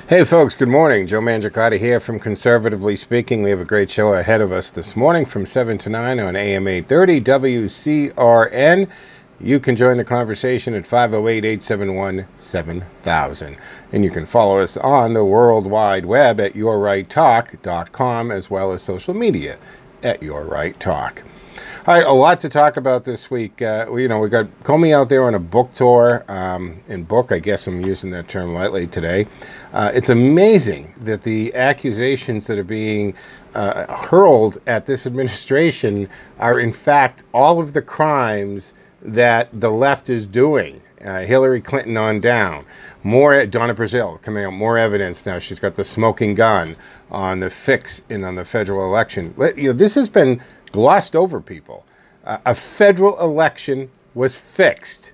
Hey folks, good morning. Joe Mangiacotti here from Conservatively Speaking. We have a great show ahead of us this morning from 7 to 9 on AM 830 WCRN. You can join the conversation at 508-871-7000. And you can follow us on the World Wide Web at YourRightTalk.com as well as social media at Your Right Talk. All right, a lot to talk about this week. We got Comey out there on a book tour. In book, I guess I'm using that term lightly today. It's amazing that the accusations that are being hurled at this administration are, in fact, all of the crimes that the left is doing. Hillary Clinton on down. More, Donna Brazile coming out, more evidence now. She's got the smoking gun on the fix in on the federal election. This has been glossed over, people. A federal election was fixed.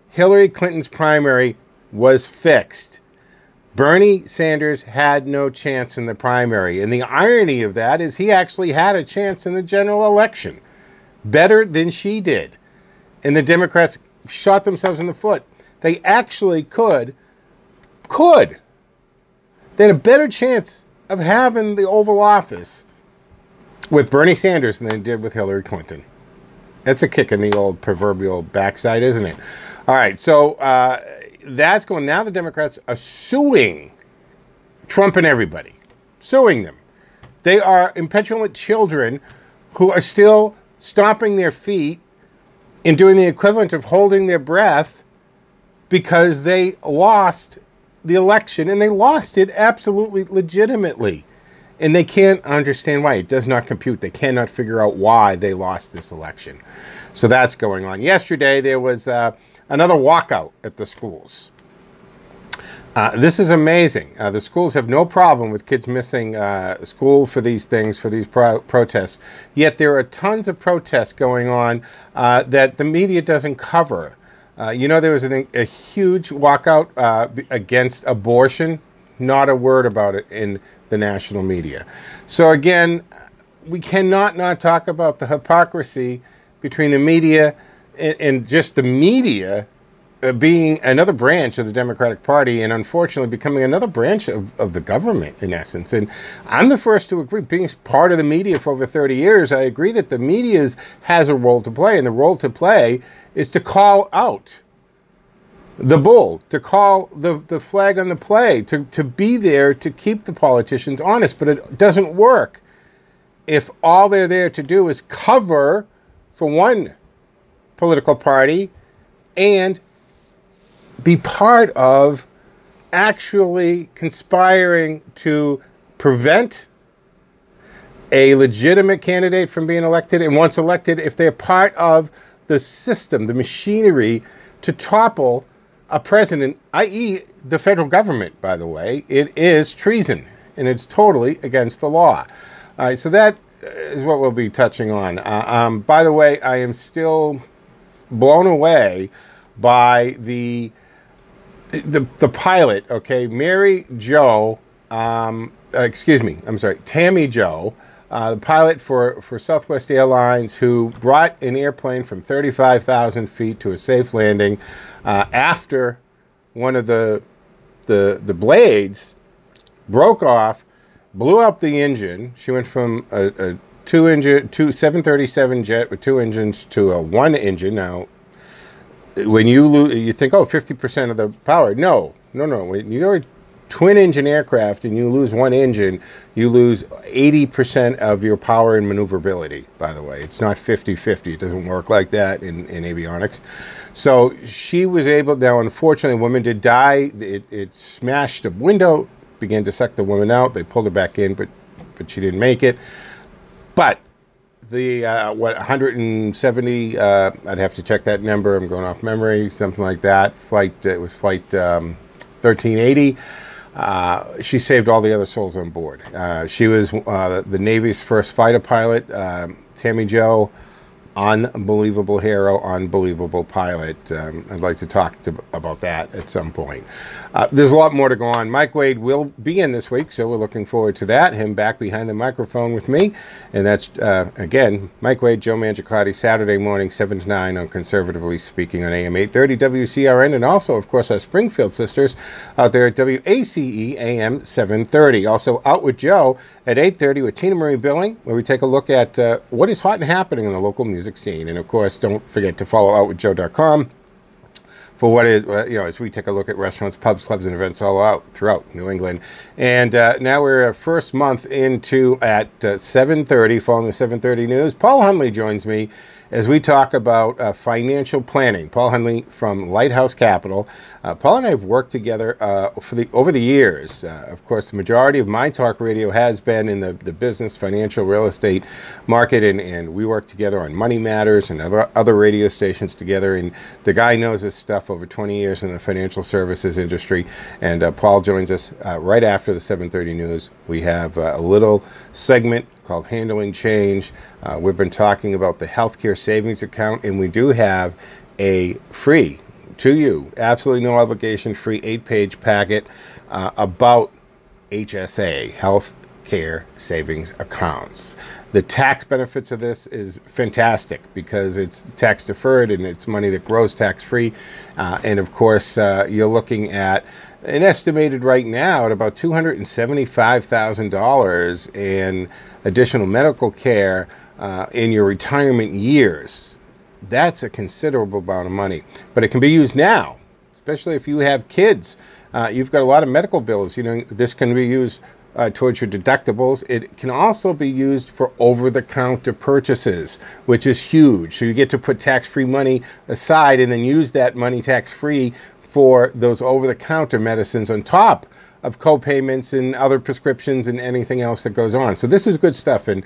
Hillary Clinton's primary was fixed. Bernie Sanders had no chance in the primary. And the irony of that is he actually had a chance in the general election. Better than she did. And the Democrats shot themselves in the foot. They actually could. They had a better chance of having the Oval Office with Bernie Sanders than they did with Hillary Clinton. That's a kick in the old proverbial backside, isn't it? All right, so that's going. Now the Democrats are suing Trump and everybody. Suing them. They are impetulant children who are still stomping their feet and doing the equivalent of holding their breath because they lost the election, and they lost it absolutely legitimately. And they can't understand why. It does not compute. They cannot figure out why they lost this election. So that's going on. Yesterday, there was another walkout at the schools. This is amazing. The schools have no problem with kids missing school for these things, for these protests. Yet there are tons of protests going on that the media doesn't cover. There was a huge walkout against abortion. Not a word about it in the national media. So again, we cannot not talk about the hypocrisy between the media and just the media being another branch of the Democratic Party and unfortunately becoming another branch of the government in essence. And I'm the first to agree, being part of the media for over 30 years, I agree that the media has a role to play, and the role to play is to call out the bull, to call the flag on the play, to be there to keep the politicians honest. But it doesn't work if all they're there to do is cover for one political party and be part of actually conspiring to prevent a legitimate candidate from being elected. And once elected, if they're part of the system, the machinery to topple a president, i.e. the federal government, by the way, it is treason, and it's totally against the law. All right, so that is what we'll be touching on. By the way, I am still blown away by the pilot, okay? Tammy Jo, the pilot for Southwest Airlines, who brought an airplane from 35,000 feet to a safe landing after one of the blades broke off, blew up the engine. She went from a 737 jet with two engines to a one engine. Now, when you lose, you think, 50% of the power. No. When you're a twin engine aircraft and you lose one engine, you lose 80% of your power and maneuverability, by the way. It's not 50-50. It doesn't work like that in avionics. So she was able, now unfortunately, a woman did die. It smashed a window, began to suck the woman out. They pulled her back in, but she didn't make it. But the 170, I'd have to check that number. I'm going off memory, something like that. It was flight 1380. She saved all the other souls on board. She was the Navy's first fighter pilot. Tammy Jo, unbelievable hero, unbelievable pilot. I'd like to talk about that at some point. There's a lot more to go on. Mike Wade will be in this week, so we're looking forward to that. Him back behind the microphone with me. And that's, again, Mike Wade, Joe Mangiacotti, Saturday morning, 7 to 9 on Conservatively Speaking on AM 830 WCRN, and also, of course, our Springfield sisters out there at WACE AM 730. Also, Out with Joe at 8:30 with Tina Marie Billing, where we take a look at what is hot and happening in the local music scene. And of course, don't forget to follow outwithjoe.com for what is, as we take a look at restaurants, pubs, clubs, and events all out throughout New England. And now we're first month into at 7:30, following the 7:30 news. Paul Hunley joins me as we talk about financial planning. Paul Hunley from Lighthouse Capital. Paul and I have worked together over the years. Of course, the majority of my talk radio has been in the business, financial, real estate market, and we work together on Money Matters and other radio stations together. And the guy knows his stuff, over 20 years in the financial services industry. And Paul joins us right after the 7:30 news. We have a little segment called Handling Change. We've been talking about the healthcare savings account, and we do have a free, to you, absolutely no obligation, free 8-page packet about HSA, healthcare savings accounts. The tax benefits of this is fantastic because it's tax deferred and it's money that grows tax free. And of course, you're looking at an estimated right now at about $275,000 in additional medical care in your retirement years. That's a considerable amount of money, but it can be used now, especially if you have kids. You've got a lot of medical bills. This can be used towards your deductibles. It can also be used for over-the-counter purchases, which is huge. So you get to put tax-free money aside and then use that money tax-free for those over-the-counter medicines on top of co-payments and other prescriptions and anything else that goes on. So this is good stuff. And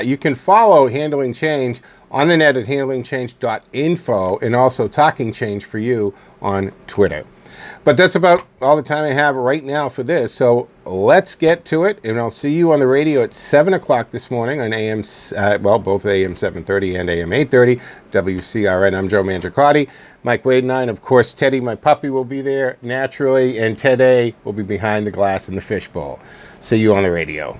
you can follow Handling Change on the net at handlingchange.info, and also Talking Change for You on Twitter. But that's about all the time I have right now for this. So let's get to it. And I'll see you on the radio at 7 o'clock this morning on AM, both AM 730 and AM 830, WCRN. I'm Joe Mangiacotti. Mike Wade and I, and of course, Teddy, my puppy, will be there naturally. And Ted A will be behind the glass in the fishbowl. See you on the radio.